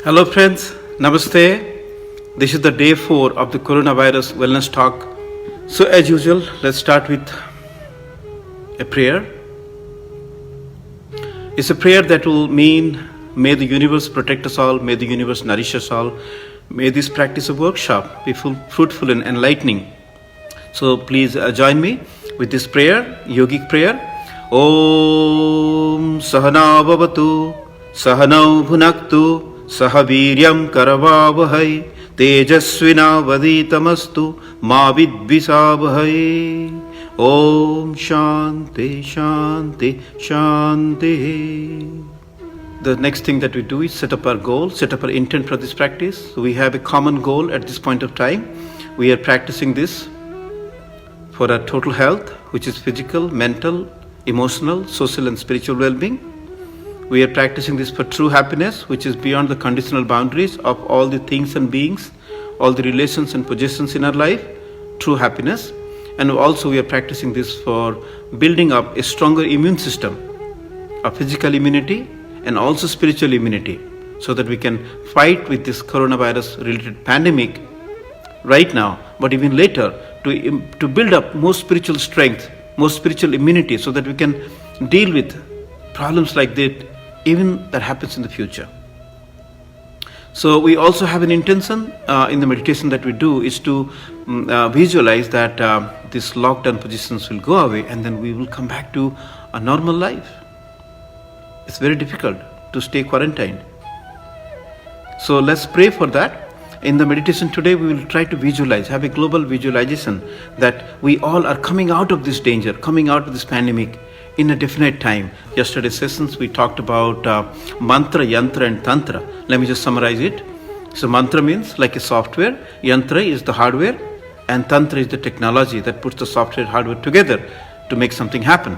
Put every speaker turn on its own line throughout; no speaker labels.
Hello friends, Namaste. This is the day 4 of the coronavirus wellness talk. So as usual, let's start with a prayer. It's a prayer that will mean, may the universe protect us all, may the universe nourish us all, may this practice of workshop be fruitful and enlightening. So please join me with this prayer, yogic prayer. Om Sahana Bhavatu, Sahanau Bhunaktu, Sahaviryam Karavavahai, Tejasvinavaditamastu, Ma Vidvisavahai. Om Shanti Shanti Shanti. The next thing that we do is set up our goal, set up our intent for this practice. So we have a common goal at this point of time. We are practicing this for our total health, which is physical, mental, emotional, social and spiritual well-being. We are practicing this for true happiness, which is beyond the conditional boundaries of all the things and beings, all the relations and possessions in our life, true happiness. And also we are practicing this for building up a stronger immune system, a physical immunity and also spiritual immunity, so that we can fight with this coronavirus related pandemic right now, but even later, to build up more spiritual strength, more spiritual immunity, so that we can deal with problems like that, even that happens in the future. So we also have an intention in the meditation that we do is to visualize that these lockdown positions will go away and then we will come back to a normal life. It's very difficult to stay quarantined. So let's pray for that. In the meditation today, we will try to visualize, have a global visualization that we all are coming out of this danger, coming out of this pandemic in a definite time. Yesterday's sessions, we talked about mantra, yantra and tantra. Let me just summarize it. So mantra means like a software, yantra is the hardware, and tantra is the technology that puts the software and hardware together to make something happen.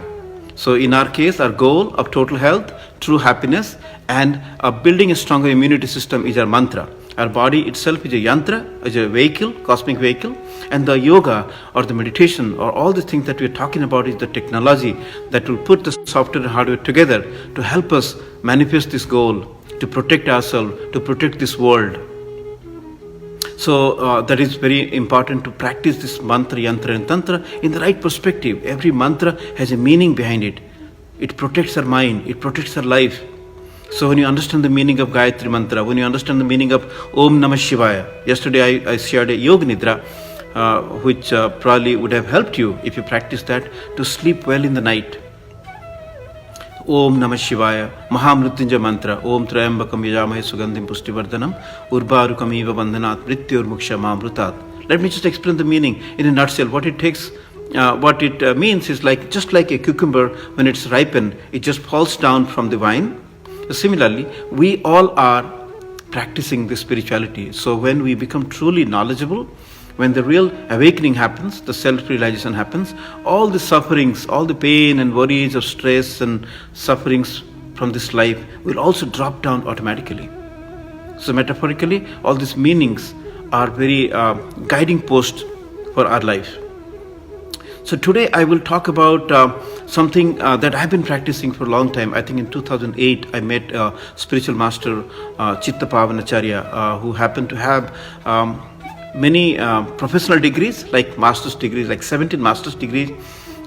So in our case, our goal of total health, true happiness, and building a stronger immunity system is our mantra. Our body itself is a yantra, is a vehicle, cosmic vehicle, and the yoga or the meditation or all the things that we're talking about is the technology that will put the software and hardware together to help us manifest this goal, to protect ourselves, to protect this world. So that is very important to practice this mantra, yantra and tantra in the right perspective. Every mantra has a meaning behind it. It protects our mind, it protects our life. So when you understand the meaning of Gayatri Mantra, when you understand the meaning of Om Namah Shivaya, yesterday I shared a Yoga Nidra, which probably would have helped you if you practice that to sleep well in the night. Om Namah Shivaya, Mahamrutyunjaya Mantra, Om Trayambakam Yajamahe Sugandhim Pushtivardhanam, Urbarukam Eva Bandhanat, Mrityur Muksha Mamrutat. Let me just explain the meaning in a nutshell. What it means is like just like a cucumber, when it's ripened, it just falls down from the vine. Similarly, we all are practicing this spirituality. So when we become truly knowledgeable, when the real awakening happens, the self-realization happens, all the sufferings, all the pain and worries of stress and sufferings from this life will also drop down automatically. So metaphorically, all these meanings are very guiding posts for our life. So today I will talk about something that I've been practicing for a long time. I think in 2008 I met spiritual master Chitta Pavanacharya, who happened to have many professional degrees, like master's degrees, like 17 master's degrees,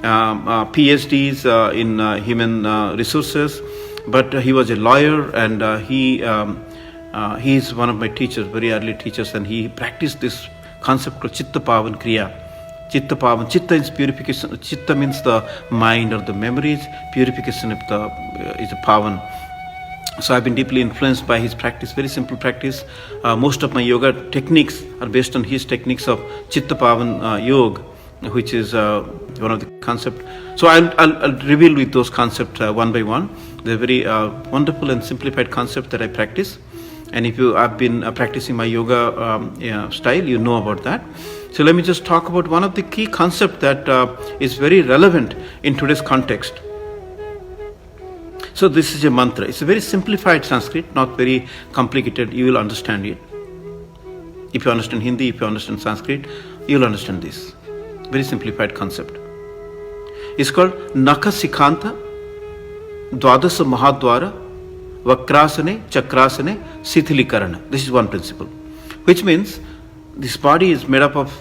PhDs in human resources. But he was a lawyer, and he is one of my teachers, very early teachers, and he practiced this concept called Chitta Pavan Kriya. Chitta Pavan. Chitta is purification. Chitta means the mind or the memories. Purification is the Pavan. So I've been deeply influenced by his practice, very simple practice. Most of my yoga techniques are based on his techniques of Chitta Pavan Yoga, which is one of the concepts. So I'll reveal with those concepts one by one. They're very wonderful and simplified concepts that I practice. And if you have been practicing my yoga style, you know about that. So let me just talk about one of the key concepts that is very relevant in today's context. So this is a mantra. It's a very simplified Sanskrit, not very complicated. You will understand it. If you understand Hindi, if you understand Sanskrit, you will understand this. Very simplified concept. It's called Naka Sikhanta Dwadasa Mahadwara Vakrasane, Chakrasane, Sithilikarana. This is one principle. Which means this body is made up of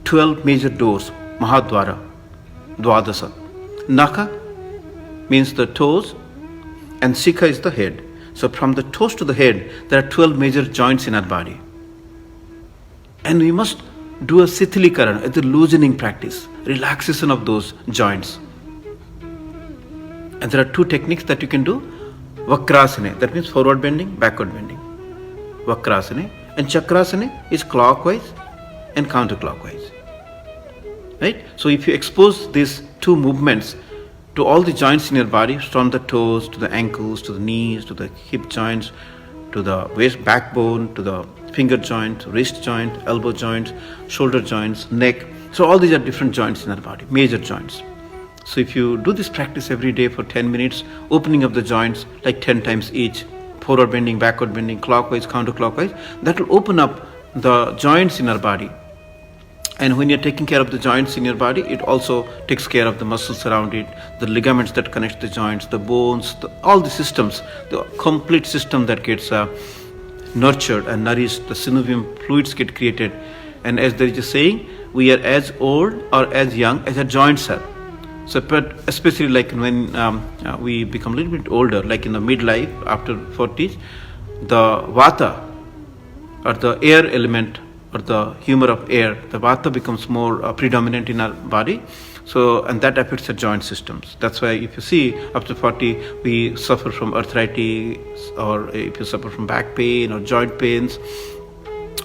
12 major doors, Mahadwara, Dwadasa. Naka means the toes and Sikha is the head. So from the toes to the head, there are 12 major joints in our body. And we must do a Sithilikarana, the loosening practice, relaxation of those joints. And there are two techniques that you can do. Vakrasane, that means forward bending, backward bending. Vakrasane. And Chakrasane is clockwise and counterclockwise. Right? So if you expose these two movements to all the joints in your body, from the toes to the ankles, to the knees, to the hip joints, to the waist backbone, to the finger joint, wrist joint, elbow joints, shoulder joints, neck. So all these are different joints in our body, major joints. So if you do this practice every day for 10 minutes, opening of the joints like 10 times each, forward bending, backward bending, clockwise, counterclockwise, that will open up the joints in our body. And when you're taking care of the joints in your body, it also takes care of the muscles around it, the ligaments that connect the joints, the bones, all the systems, the complete system that gets nurtured and nourished, the synovium fluids get created. And as there is a saying, we are as old or as young as our joints are. So, but especially like when we become a little bit older, like in the midlife, after 40s, the vata or the air element or the humor of air, the vata becomes more predominant in our body. So, and that affects the joint systems. That's why if you see after 40, we suffer from arthritis, or if you suffer from back pain or joint pains,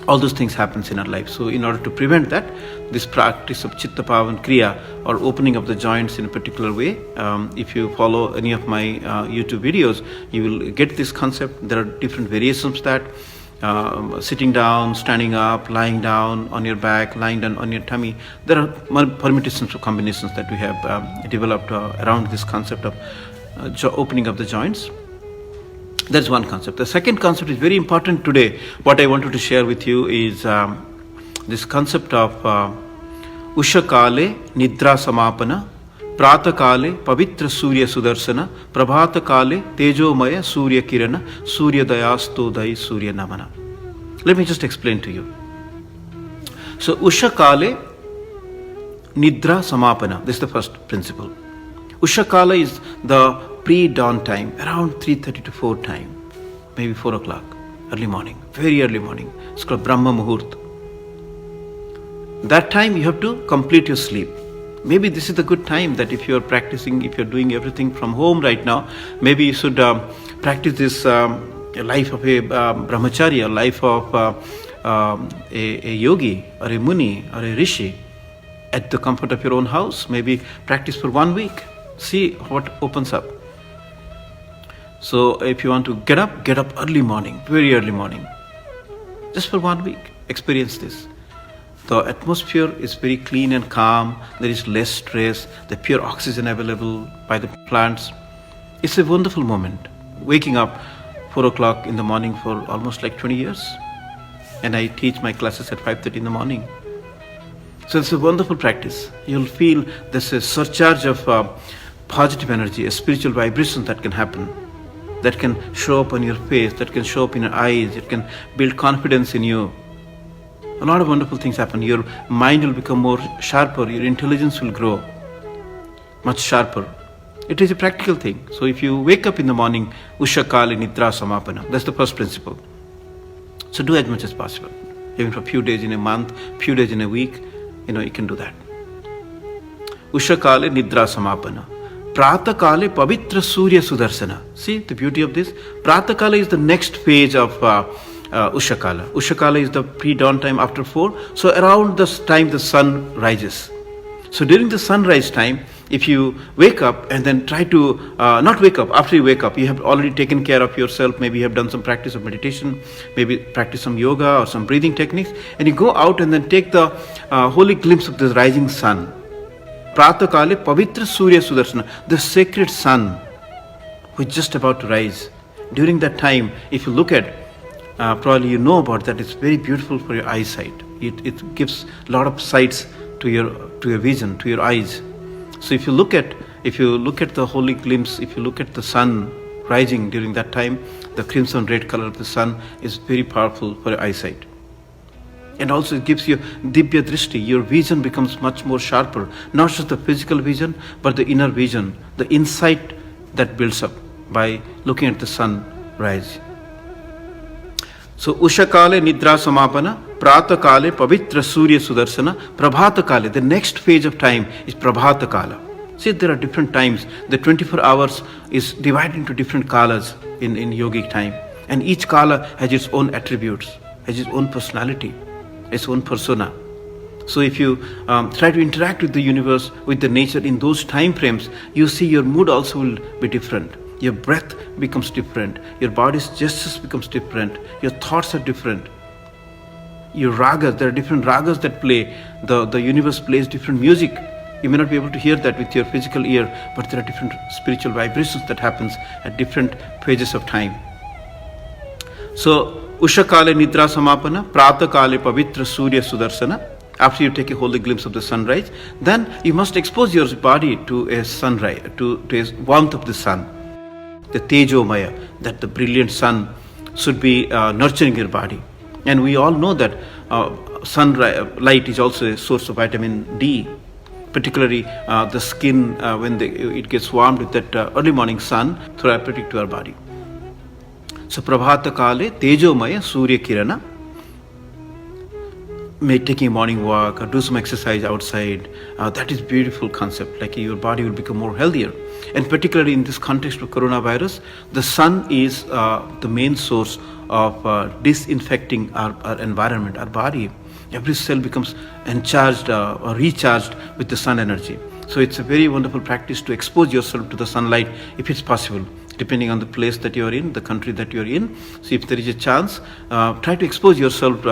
all those things happens in our life. So in order to prevent that, this practice of Chitta Pavan Kriya, or opening of the joints in a particular way, if you follow any of my YouTube videos, you will get this concept. There are different variations that sitting down, standing up, lying down on your back, lying down on your tummy. There are permutations or combinations that we have developed around this concept of opening of the joints. That's one concept. The second concept is very important today. What I wanted to share with you is this concept of Ushakale Nidra Samapana, Pratakale Pavitra Surya Sudarsana, Prabhatakale Tejomaya Surya Kirana, Surya Dayasto Dai Surya Namana. Let me just explain to you. So Ushakale Nidra Samapana, this is the first principle. Ushakala is the pre-dawn time, around 3:30 to 4 time, maybe 4 o'clock, early morning, very early morning. It's called Brahma Muhurt. That time you have to complete your sleep. Maybe this is the good time that if you are practicing, if you're doing everything from home right now, maybe you should practice this life of a brahmacharya, life of a yogi or a muni or a rishi at the comfort of your own house. Maybe practice for 1 week. See what opens up. So if you want to get up early morning, very early morning. Just for 1 week, experience this. The atmosphere is very clean and calm. There is less stress. The pure oxygen available by the plants. It's a wonderful moment. Waking up 4 o'clock in the morning for almost like 20 years. And I teach my classes at 5:30 in the morning. So it's a wonderful practice. You'll feel there's a surcharge of positive energy, a spiritual vibration that can happen, that can show up on your face, that can show up in your eyes, it can build confidence in you. A lot of wonderful things happen. Your mind will become more sharper, your intelligence will grow much sharper. It is a practical thing. So if you wake up in the morning, Ushakali Nidra Samapana, that's the first principle. So do as much as possible. Even for a few days in a month, few days in a week, you can do that. Ushakale Nidra Samapana. Pratakale Pavitra Surya Sudarsana. See the beauty of this? Pratakala is the next phase of Ushakala. Ushakala is the pre-dawn time after 4. So around this time the sun rises. So during the sunrise time, if you wake up and then try to not wake up, after you wake up, you have already taken care of yourself, maybe you have done some practice of meditation, maybe practice some yoga or some breathing techniques, and you go out and then take the holy glimpse of the rising sun. Pratakale Pavitra Surya Sudarsana, the sacred sun which is just about to rise. During that time, if you look at, probably you know about that, it's very beautiful for your eyesight. It gives a lot of sights to your vision, to your eyes. So if you look at the holy glimpse, if you look at the sun rising during that time, the crimson red color of the sun is very powerful for your eyesight. And also it gives you Dibya Drishti. Your vision becomes much more sharper. Not just the physical vision, but the inner vision, the insight that builds up by looking at the sun rise. So Ushakale Nidra Samapana, Prata Kale Pavitra Surya Sudarsana, Prabhata Kale. The next phase of time is Prabhata Kala. See, there are different times. The 24 hours is divided into different kalas in yogic time. And each kala has its own attributes, has its own personality, its own persona. So if you try to interact with the universe, with the nature in those time frames, you see your mood also will be different. Your breath becomes different. Your body's gestures becomes different. Your thoughts are different. Your ragas, there are different ragas that play. The universe plays different music. You may not be able to hear that with your physical ear, but there are different spiritual vibrations that happens at different phases of time. So, Ushakale Nidra Samapana, Prata Kale Pavitra Surya Sudarsana. After you take a holy glimpse of the sunrise, then you must expose your body to a sunrise, to a warmth of the sun. The Tejomaya, that the brilliant sun should be nurturing your body. And we all know that sunlight is also a source of vitamin D. Particularly the skin, when it gets warmed with that early morning sun, therapeutic to our body. So Prabhata Kale, Tejomaya, Surya Kirana, taking a morning walk or do some exercise outside, that is beautiful concept, like your body will become more healthier. And particularly in this context of coronavirus, the sun is the main source of disinfecting our environment, our body. Every cell becomes encharged or recharged with the sun energy. So it's a very wonderful practice to expose yourself to the sunlight if it's possible, depending on the place that you're in, the country that you're in. So if there is a chance, try to expose yourself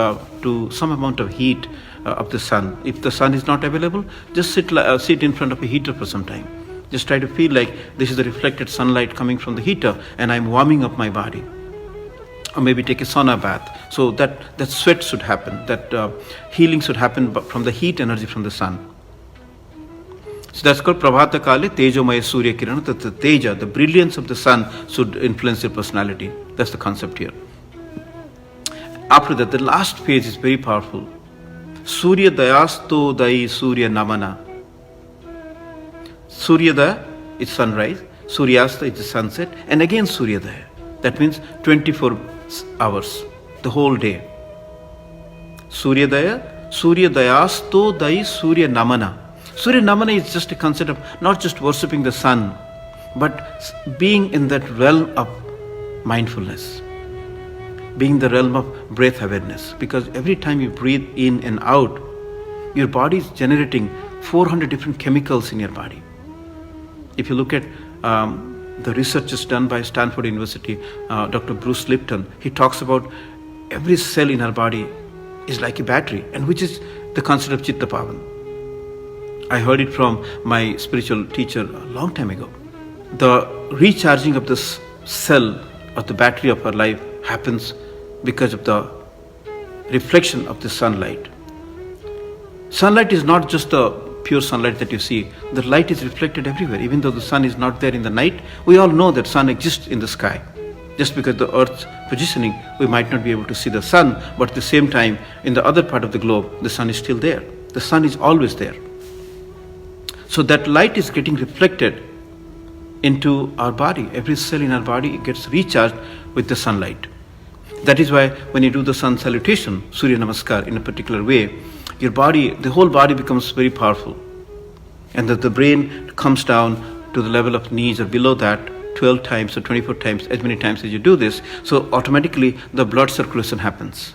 to some amount of heat of the sun. If the sun is not available, just sit in front of a heater for some time. Just try to feel like this is the reflected sunlight coming from the heater and I'm warming up my body. Or maybe take a sauna bath. So that sweat should happen, that healing should happen from the heat energy from the sun. So that's called Prabhata Kale, Tejomaya Surya Kirana, that the Teja, the brilliance of the sun should influence your personality. That's the concept here. After that, the last phase is very powerful. Surya Dayasto Dai Surya Namana. Suryadaya is sunrise, Suryasta is the sunset, and again Suryadaya. That means 24 hours, the whole day. Suryadaya, Suryastayasto Dai Surya Namana. Surya Namana is just a concept of not just worshipping the sun, but being in that realm of mindfulness, being the realm of breath awareness. Because every time you breathe in and out, your body is generating 400 different chemicals in your body. If you look at the researches done by Stanford University, Dr. Bruce Lipton, he talks about every cell in our body is like a battery, and which is the concept of Chitta Pavan. I heard it from my spiritual teacher a long time ago. The recharging of this cell of the battery of our life happens because of the reflection of the sunlight. Sunlight is not just the pure sunlight that you see. The light is reflected everywhere. Even though the sun is not there in the night, we all know that sun exists in the sky. Just because the earth's positioning, we might not be able to see the sun, but at the same time, in the other part of the globe, the sun is still there. The sun is always there. So that light is getting reflected into our body. Every cell in our body gets recharged with the sunlight. That is why when you do the sun salutation, Surya Namaskar, in a particular way, your body, the whole body becomes very powerful. And that the brain comes down to the level of knees or below that 12 times or 24 times, as many times as you do this. So automatically the blood circulation happens.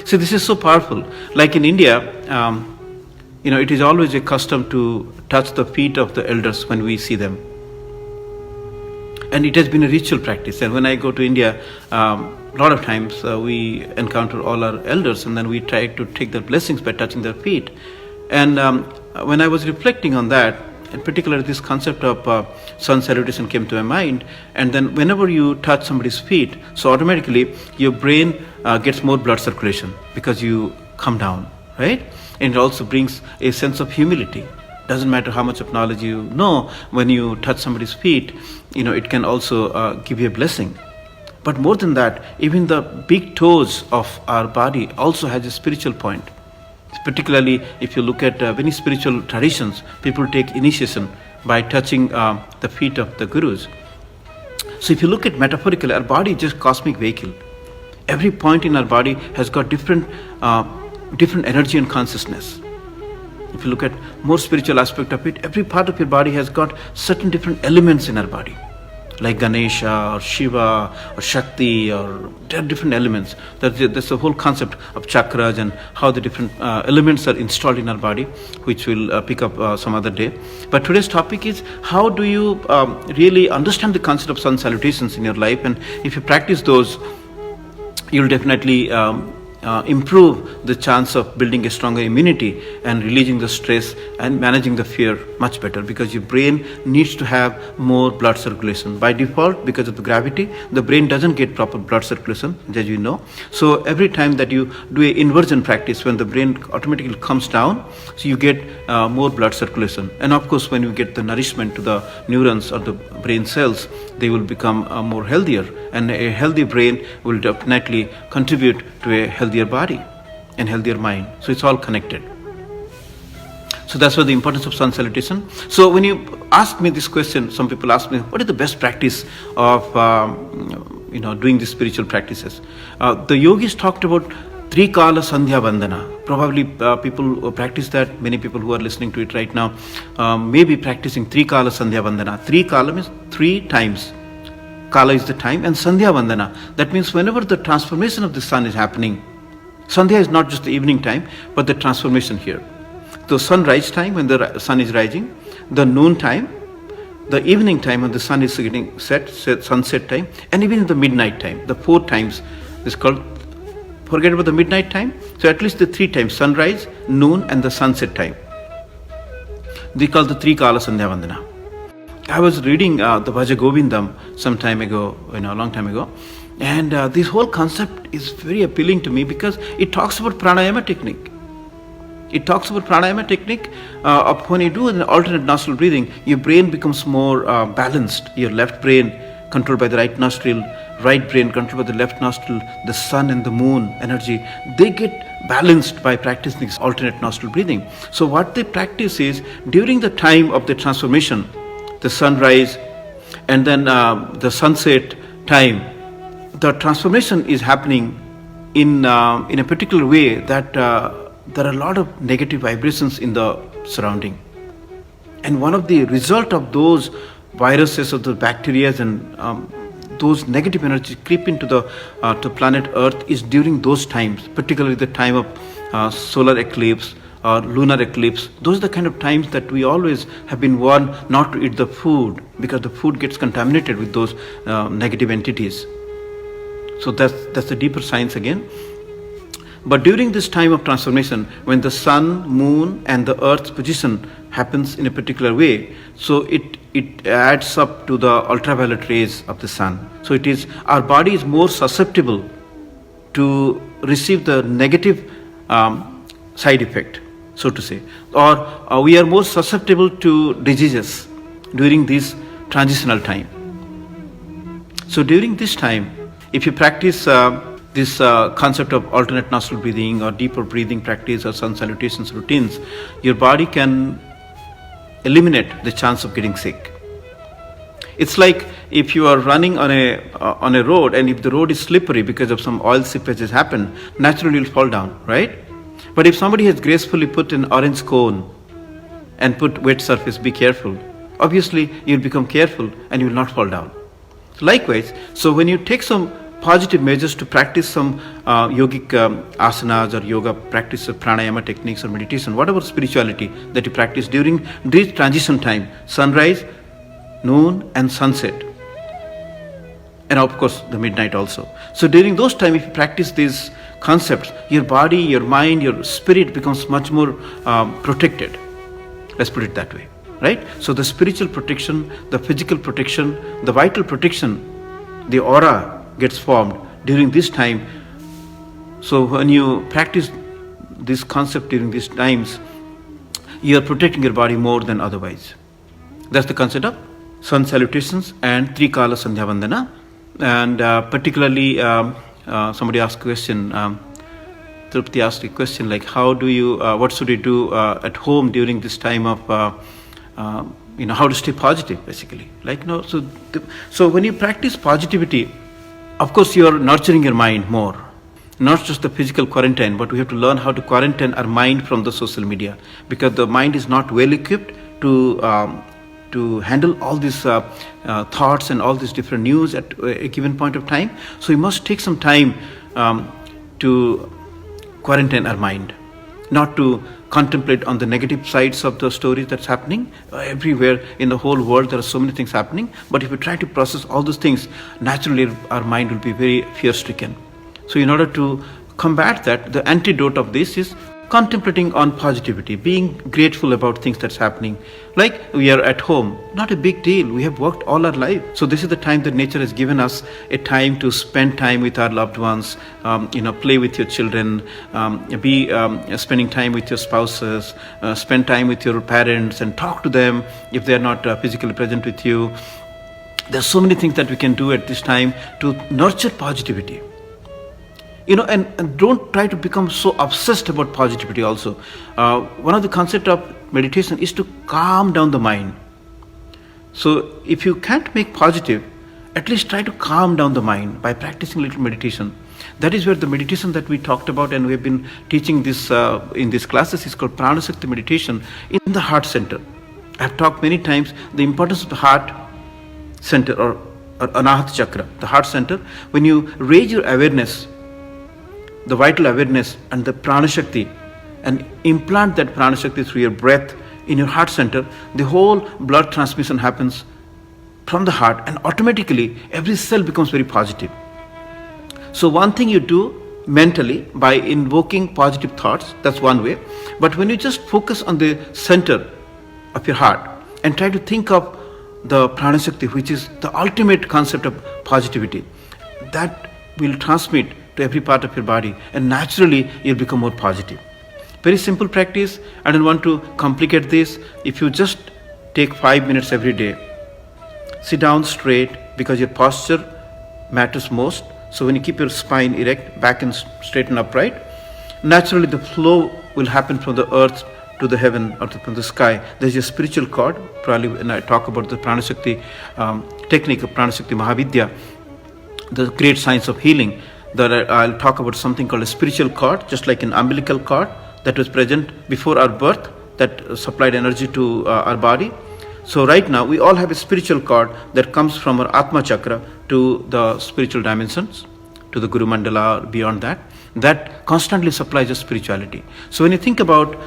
See, this is so powerful. Like in India, it is always a custom to touch the feet of the elders when we see them. And it has been a ritual practice. And when I go to India, a lot of times we encounter all our elders and then we try to take their blessings by touching their feet. And when I was reflecting on that, in particular this concept of sun salutation came to my mind. And then whenever you touch somebody's feet, so automatically your brain gets more blood circulation because you come down, right? And it also brings a sense of humility. Doesn't matter how much of knowledge you know, when you touch somebody's feet, it can also give you a blessing. But more than that, even the big toes of our body also has a spiritual point. Particularly if you look at many spiritual traditions, people take initiation by touching the feet of the gurus. So if you look at metaphorically, our body is just a cosmic vehicle. Every point in our body has got different energy and consciousness. If you look at more spiritual aspect of it, every part of your body has got certain different elements in our body, like Ganesha or Shiva or Shakti, or there are different elements. That's the whole concept of chakras and how the different elements are installed in our body, which we'll pick up some other day. But today's topic is, how do you really understand the concept of sun salutations in your life? And if you practice those, you'll definitely improve the chance of building a stronger immunity and releasing the stress and managing the fear much better, because your brain needs to have more blood circulation. By default, because of the gravity, the brain doesn't get proper blood circulation, as you know. So every time that you do a inversion practice, when the brain automatically comes down, so you get more blood circulation. And of course, when you get the nourishment to the neurons or the brain cells, they will become more healthier, and a healthy brain will definitely contribute to a healthier body and healthier mind. So it's all connected. So that's why the importance of sun salutation. So when you ask me this question, some people ask me, what is the best practice of doing these spiritual practices? The yogis talked about Trikala Sandhya Vandana. Probably people who practice that, many people who are listening to it right now, may be practicing Trikala Sandhya Vandana. Trikala means 3 times. Kala is the time, and Sandhya Vandana. That means whenever the transformation of the sun is happening, Sandhya is not just the evening time, but the transformation here. The sunrise time, when the sun is rising, the noon time, the evening time when the sun is getting sunset time, and even the midnight time. The 4 times is called, forget about the midnight time, so at least the 3 times, sunrise, noon, and the sunset time. They call the Trikala Sandhya Vandana. I was reading the Bhaja Govindam some time ago, a long time ago, and this whole concept is very appealing to me because it talks about pranayama technique. It talks about pranayama technique of when you do an alternate nostril breathing, your brain becomes more balanced. Your left brain controlled by the right nostril, right brain controlled by the left nostril, the sun and the moon energy, they get balanced by practicing this alternate nostril breathing. So what they practice is, during the time of the transformation, the sunrise and then the sunset time, the transformation is happening in a particular way that there are a lot of negative vibrations in the surrounding. And one of the result of those viruses or the bacteria and those negative energies creep into the to planet Earth is during those times, particularly the time of solar eclipse or lunar eclipse. Those are the kind of times that we always have been warned not to eat the food, because the food gets contaminated with those negative entities. So that's the deeper science again. But during this time of transformation, when the sun, moon and the earth's position happens in a particular way, so it adds up to the ultraviolet rays of the sun. So it is, our body is more susceptible to receive the negative side effect, so to say, or we are more susceptible to diseases during this transitional time. So during this time, if you practice this concept of alternate nostril breathing or deeper breathing practice or sun salutations routines, your body can eliminate the chance of getting sick. It's like if you are running on a road, and if the road is slippery because of some oil seepage has happened, naturally you'll fall down, right? But if somebody has gracefully put an orange cone and put wet surface, be careful, obviously you'll become careful and you will not fall down. Likewise, so when you take some positive measures to practice some yogic asanas or yoga practice of pranayama techniques or meditation, whatever spirituality that you practice during this transition time, sunrise, noon and sunset, and of course the midnight also. So during those times, if you practice these concepts, your body, your mind, your spirit becomes much more protected. Let's put it that way, right? So the spiritual protection, the physical protection, the vital protection, the aura gets formed during this time. So when you practice this concept during these times, you are protecting your body more than otherwise. That's the concept of sun salutations and three kala sandhya vandana. And particularly somebody asked a question, Trupti asked a question like, what should you do at home during this time of how to stay positive, basically. So when you practice positivity, of course you are nurturing your mind more. Not just the physical quarantine, but we have to learn how to quarantine our mind from the social media, because the mind is not well equipped to handle all these thoughts and all these different news at a given point of time. So we must take some time to quarantine our mind, not to contemplate on the negative sides of the stories that's happening. Everywhere in the whole world there are so many things happening, but if we try to process all those things, naturally our mind will be very fear-stricken. So in order to combat that, the antidote of this is contemplating on positivity, being grateful about things that's happening. Like we are at home, not a big deal. We have worked all our life. So this is the time that nature has given us, a time to spend time with our loved ones, play with your children, spending time with your spouses, spend time with your parents and talk to them if they're not physically present with you. There's so many things that we can do at this time to nurture positivity. And don't try to become so obsessed about positivity also. One of the concepts of meditation is to calm down the mind. So if you can't make positive, at least try to calm down the mind by practicing little meditation. That is where the meditation that we talked about and we have been teaching this in these classes is called Pranashakti meditation in the heart center. I have talked many times the importance of the heart center or Anahata chakra, the heart center. When you raise your awareness, the vital awareness and the pranashakti, and implant that pranashakti through your breath in your heart center, the whole blood transmission happens from the heart and automatically every cell becomes very positive. So one thing you do mentally by invoking positive thoughts, that's one way. But when you just focus on the center of your heart and try to think of the pranashakti, which is the ultimate concept of positivity, that will transmit to every part of your body and naturally you'll become more positive. Very simple practice. I don't want to complicate this. If you just take 5 minutes every day, sit down straight, because your posture matters most. So when you keep your spine erect, back and straight and upright, naturally the flow will happen from the earth to the heaven or from the sky. There's a spiritual cord. Probably when I talk about the Pranashakti technique of Pranashakti Mahavidya, the great science of healing, that I'll talk about something called a spiritual cord, just like an umbilical cord that was present before our birth, that supplied energy to our body. So right now we all have a spiritual cord that comes from our Atma chakra to the spiritual dimensions, to the Guru Mandala or beyond that constantly supplies us spirituality. So when you think about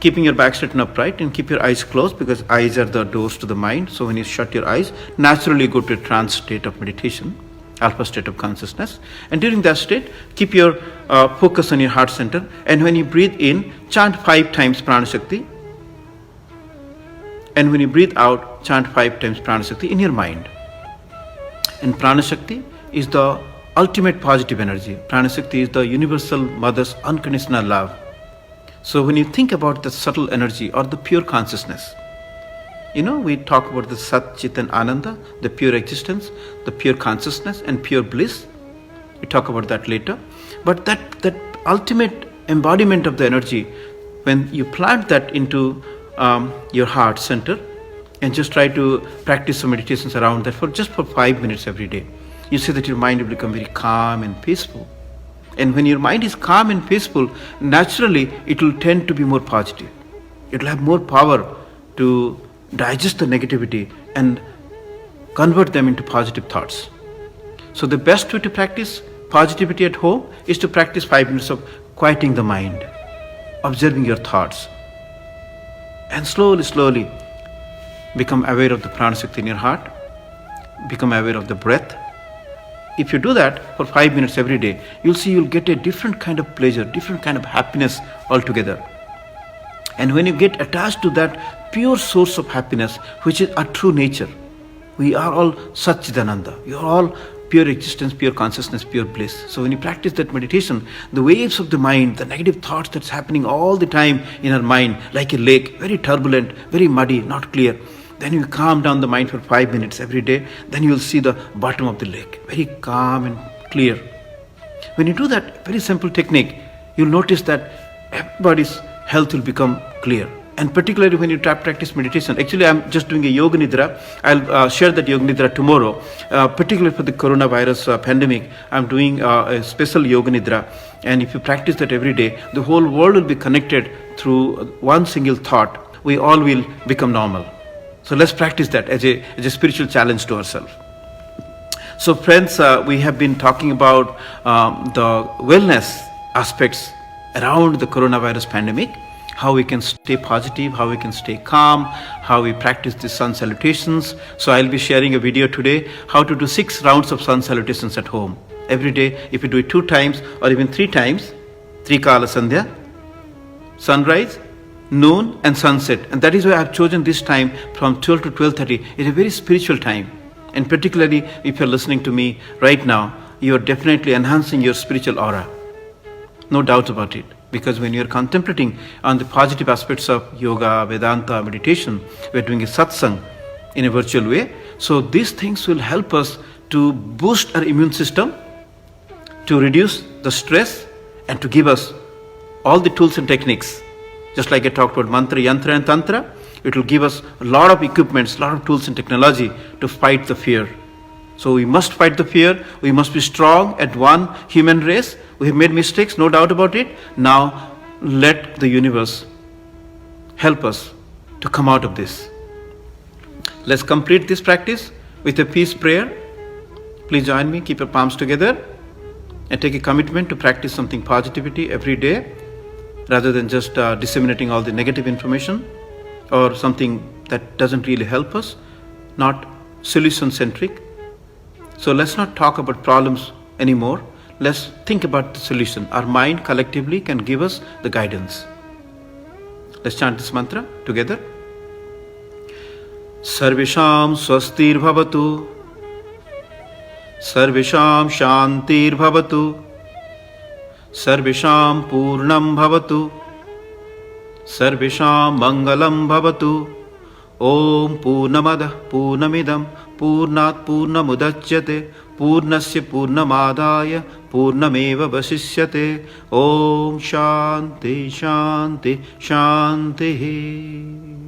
keeping your back straight and upright and keep your eyes closed, because eyes are the doors to the mind. So when you shut your eyes, naturally you go to a trance state of meditation, alpha state of consciousness, and during that state keep your focus on your heart center, and when you breathe in, chant 5 times Pranashakti, and when you breathe out, chant 5 times Pranashakti in your mind. And Pranashakti is the ultimate positive energy. Pranashakti is the universal mother's unconditional love. So when you think about the subtle energy or the pure consciousness, we talk about the Sat, Chit and Ananda, the pure existence, the pure consciousness and pure bliss. We talk about that later. But that ultimate embodiment of the energy, when you plant that into your heart center and just try to practice some meditations around that for 5 minutes every day, you see that your mind will become very calm and peaceful. And when your mind is calm and peaceful, naturally it will tend to be more positive. It will have more power to digest the negativity and convert them into positive thoughts. So the best way to practice positivity at home is to practice 5 minutes of quieting the mind, observing your thoughts, and slowly become aware of the Pranashakti in your heart, become aware of the breath. If you do that for 5 minutes every day, you'll see you'll get a different kind of pleasure, different kind of happiness altogether. And when you get attached to that pure source of happiness, which is our true nature, we are all Satchidananda. We are all pure existence, pure consciousness, pure bliss. So when you practice that meditation, the waves of the mind, the negative thoughts that's happening all the time in our mind, like a lake, very turbulent, very muddy, not clear. Then you calm down the mind for 5 minutes every day. Then you will see the bottom of the lake, very calm and clear. When you do that very simple technique, you'll notice that everybody's health will become clear. And particularly when you practice meditation, actually I'm just doing a yoga nidra. I'll share that yoga nidra tomorrow. Particularly for the coronavirus pandemic, I'm doing a special yoga nidra. And if you practice that every day, the whole world will be connected through one single thought. We all will become normal. So let's practice that as a spiritual challenge to ourselves. So friends, we have been talking about the wellness aspects around the coronavirus pandemic, how we can stay positive, how we can stay calm, how we practice the sun salutations. So I'll be sharing a video today, how to do 6 rounds of sun salutations at home. Every day, if you do it 2 times or even 3 times, Trikala Sandhya, sunrise, noon and sunset. And that is why I've chosen this time from 12 to 12:30. It's a very spiritual time. And particularly if you're listening to me right now, you're definitely enhancing your spiritual aura. No doubt about it. Because when you're contemplating on the positive aspects of yoga, Vedanta, meditation, we're doing a satsang in a virtual way. So these things will help us to boost our immune system, to reduce the stress, and to give us all the tools and techniques. Just like I talked about mantra, yantra and tantra, it will give us a lot of equipments, a lot of tools and technology to fight the fear. So we must fight the fear. We must be strong at one human race. We have made mistakes, no doubt about it. Now let the universe help us to come out of this. Let's complete this practice with a peace prayer. Please join me, keep your palms together and take a commitment to practice something positivity every day rather than just disseminating all the negative information or something that doesn't really help us, not solution-centric. So let's not talk about problems anymore. Let's think about the solution. Our mind collectively can give us the guidance. Let's chant this mantra together. Sarvesham swastir bhavatu. Sarvesham shantir bhavatu. Sarvesham purnam bhavatu. Sarvesham mangalam bhavatu. Om Purnamada Purnamidam Purnat Purnamudachyate Purnasya Purnamadaya Purnameva Vasishyate. Om Shanti Shanti Shanti.